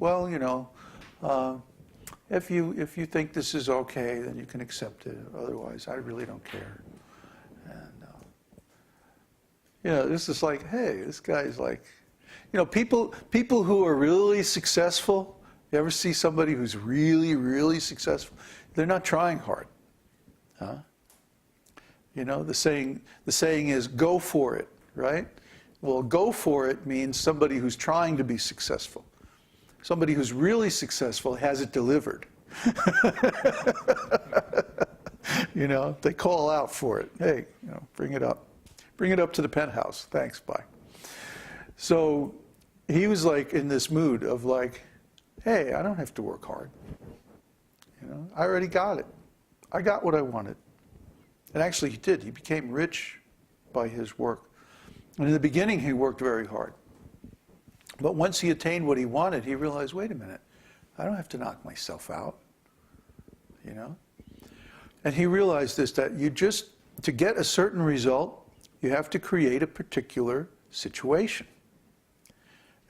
well, you know, if you think this is okay, then you can accept it. Otherwise, I really don't care. And you know, this is like, hey, this guy's like, you know, people who are really successful. You ever see somebody who's really, really successful? They're not trying hard. Huh? You know, the saying is go for it, right? Well, go for it means somebody who's trying to be successful. Somebody who's really successful has it delivered. You know, they call out for it. Hey, you know, bring it up. Bring it up to the penthouse. Thanks, bye. So he was like in this mood of like, hey, I don't have to work hard. You know, I already got it. I got what I wanted. And actually he did. He became rich by his work. And in the beginning he worked very hard. But once he attained what he wanted, he realized, wait a minute, I don't have to knock myself out. You know? And he realized this, that you just, to get a certain result, you have to create a particular situation.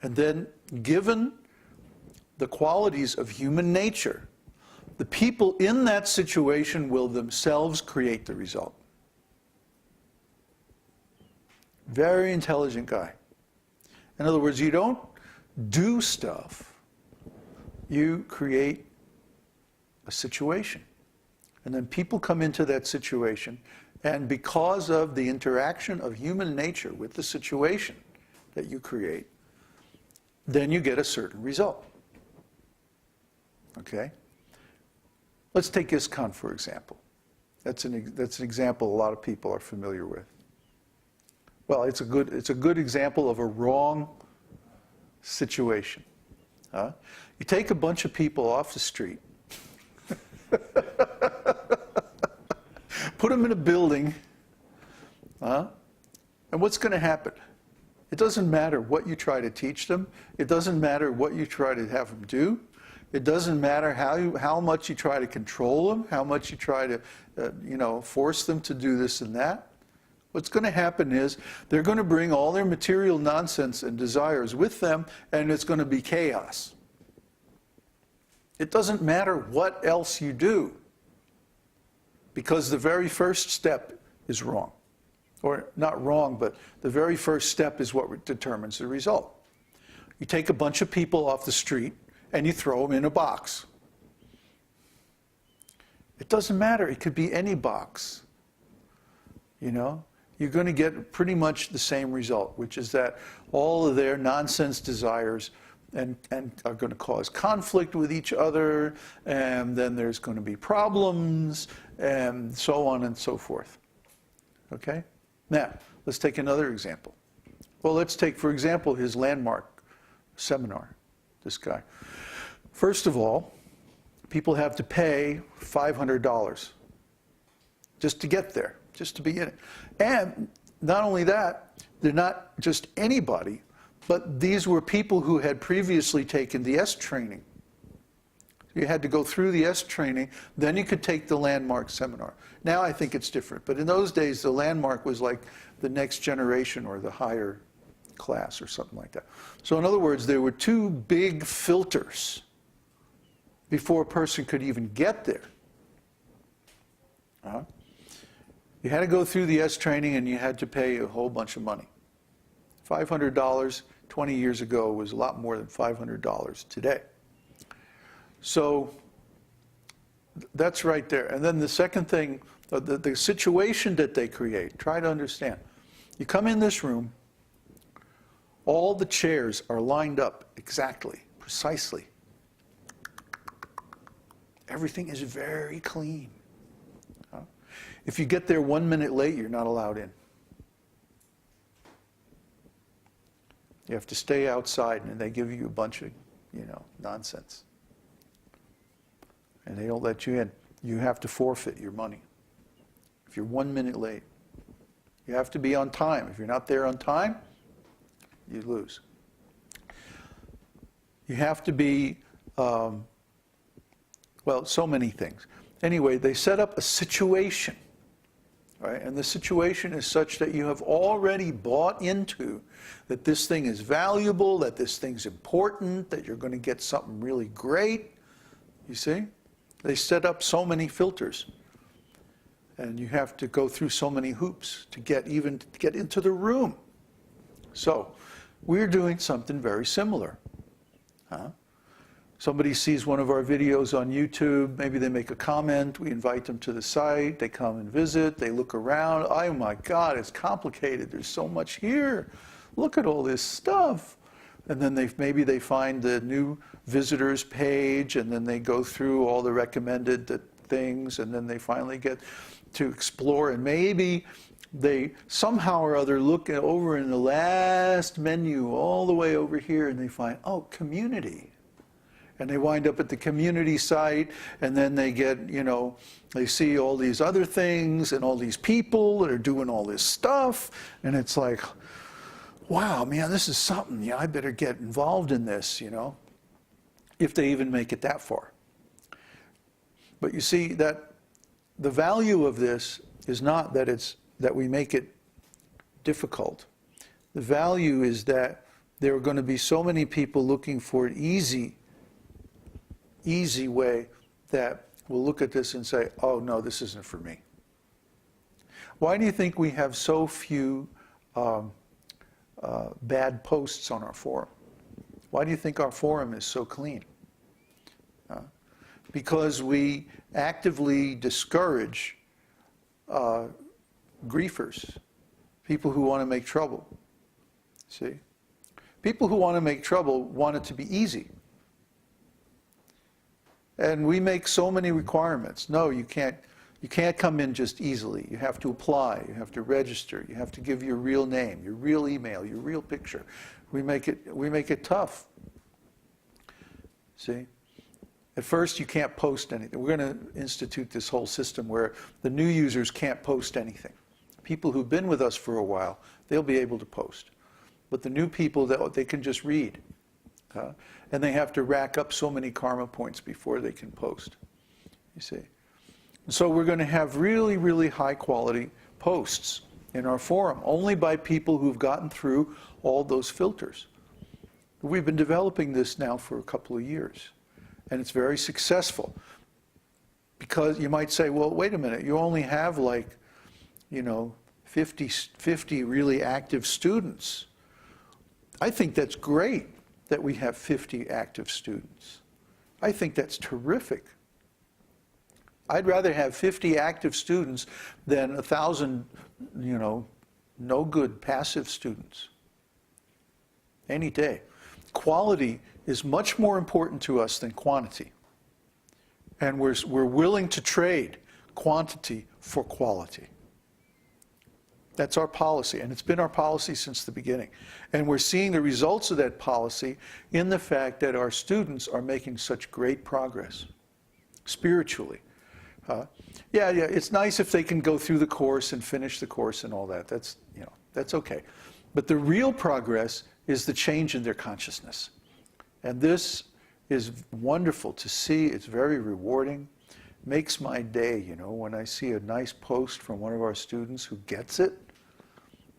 And then, given the qualities of human nature, the people in that situation will themselves create the result. Very intelligent guy. In other words, you don't do stuff, you create a situation. And then people come into that situation, and because of the interaction of human nature with the situation that you create, then you get a certain result. Okay? Let's take ISKCON, for example. That's an example a lot of people are familiar with. Well, it's a good example of a wrong situation. Huh? You take a bunch of people off the street, put them in a building, and what's going to happen? It doesn't matter what you try to teach them. It doesn't matter what you try to have them do. It doesn't matter how much you try to control them, how much you try to force them to do this and that. What's going to happen is they're going to bring all their material nonsense and desires with them, and it's going to be chaos. It doesn't matter what else you do, because the very first step is wrong. Or not wrong, but the very first step is what determines the result. You take a bunch of people off the street and you throw them in a box. It doesn't matter. It could be any box. You know? You're going to get pretty much the same result, which is that all of their nonsense desires and are going to cause conflict with each other, and then there's going to be problems, and so on and so forth. Okay? Now, let's take another example. Well, let's take, for example, his landmark seminar, this guy. First of all, people have to pay $500 just to get there, just to be in it. And not only that, they're not just anybody, but these were people who had previously taken the S training. You had to go through the S training, then you could take the landmark seminar. Now I think it's different, but in those days the landmark was like the next generation or the higher class or something like that. So in other words, there were two big filters before a person could even get there. You had to go through the S training and you had to pay a whole bunch of money. $500 20 years ago was a lot more than $500 today. So that's right there. And then the second thing, the situation that they create, try to understand. You come in this room, all the chairs are lined up exactly, precisely. Everything is very clean. If you get there 1 minute late, you're not allowed in. You have to stay outside, and they give you a bunch of, nonsense. And they don't let you in. You have to forfeit your money if you're 1 minute late. You have to be on time. If you're not there on time, you lose. You have to be, well, so many things. Anyway, they set up a situation right? And the situation is such that you have already bought into that this thing is valuable, that this thing's important, that you're going to get something really great. You see? They set up so many filters. And you have to go through so many hoops to get into the room. So, we're doing something very similar. Somebody sees one of our videos on YouTube, maybe they make a comment, we invite them to the site, they come and visit, they look around, oh my God, it's complicated, there's so much here, look at all this stuff. And then maybe they find the new visitors page, and then they go through all the recommended things, and then they finally get to explore, and maybe they somehow or other look over in the last menu all the way over here, and they find, oh, community. And they wind up at the community site, and then they get, they see all these other things and all these people that are doing all this stuff, and it's like, wow, man, this is something. Yeah, I better get involved in this, if they even make it that far. But you see that the value of this is not that we make it difficult. The value is that there are going to be so many people looking for an easy way that will look at this and say, oh no, this isn't for me. Why do you think we have so few bad posts on our forum? Why do you think our forum is so clean? Because we actively discourage griefers, people who want to make trouble. See? People who want to make trouble want it to be easy. And we make so many requirements. No, you can't come in just easily. You have to apply, you have to register, you have to give your real name, your real email, your real picture. We make it tough. See? At first, you can't post anything. We're going to institute this whole system where the new users can't post anything. People who've been with us for a while, they'll be able to post. But the new people, they can just read. And they have to rack up so many karma points before they can post. You see? So we're going to have really, really high quality posts in our forum, only by people who've gotten through all those filters. We've been developing this now for a couple of years. And it's very successful. Because you might say, well, wait a minute, you only have 50 really active students. I think that's great that we have 50 active students. I think that's terrific. I'd rather have 50 active students than 1,000, no good passive students. Any day. Quality is much more important to us than quantity. And we're willing to trade quantity for quality. That's our policy, and it's been our policy since the beginning. And we're seeing the results of that policy in the fact that our students are making such great progress, spiritually. Yeah, it's nice if they can go through the course and finish the course and all that. That's okay. But the real progress is the change in their consciousness. And this is wonderful to see. It's very rewarding. Makes my day, when I see a nice post from one of our students who gets it,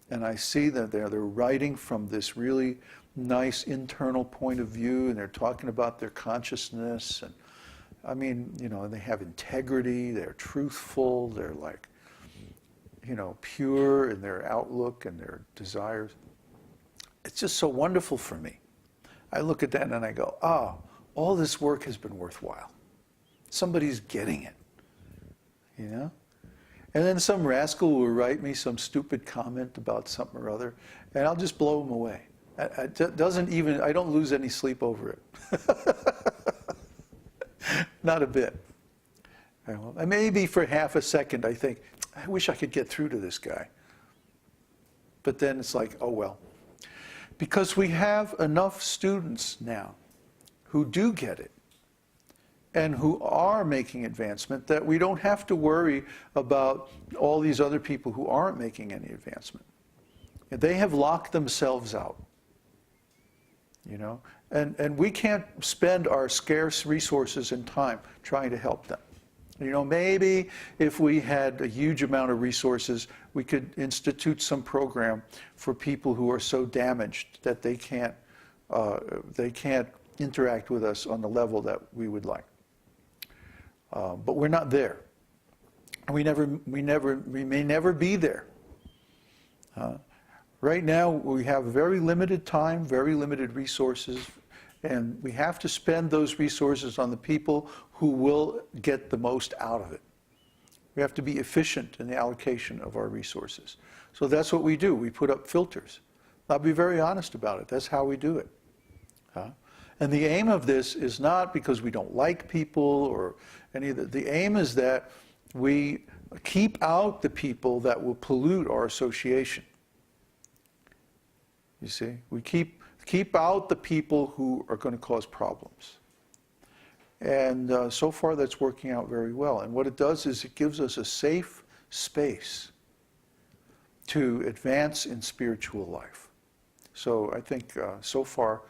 and I see that they're writing from this really nice internal point of view, and they're talking about their consciousness, and they have integrity, they're truthful, they're pure in their outlook and their desires. It's just so wonderful for me. I look at that and I go, oh, all this work has been worthwhile. Somebody's getting it, And then some rascal will write me some stupid comment about something or other, and I'll just blow him away. I don't lose any sleep over it. Not a bit. Maybe for half a second I think, I wish I could get through to this guy. But then it's like, oh well. Because we have enough students now who do get it and who are making advancement that we don't have to worry about all these other people who aren't making any advancement. They have locked themselves out. And we can't spend our scarce resources and time trying to help them. You know, maybe if we had a huge amount of resources, we could institute some program for people who are so damaged that they can't interact with us on the level that we would like. But we're not there. We may never be there. Right now, we have very limited time, very limited resources, and we have to spend those resources on the people who will get the most out of it. We have to be efficient in the allocation of our resources. So that's what we do. We put up filters. I'll be very honest about it. That's how we do it. And the aim of this is not because we don't like people or any of that. The aim is that we keep out the people that will pollute our association. You see? We keep out the people who are going to cause problems. And so far that's working out very well. And what it does is it gives us a safe space to advance in spiritual life. So I think so far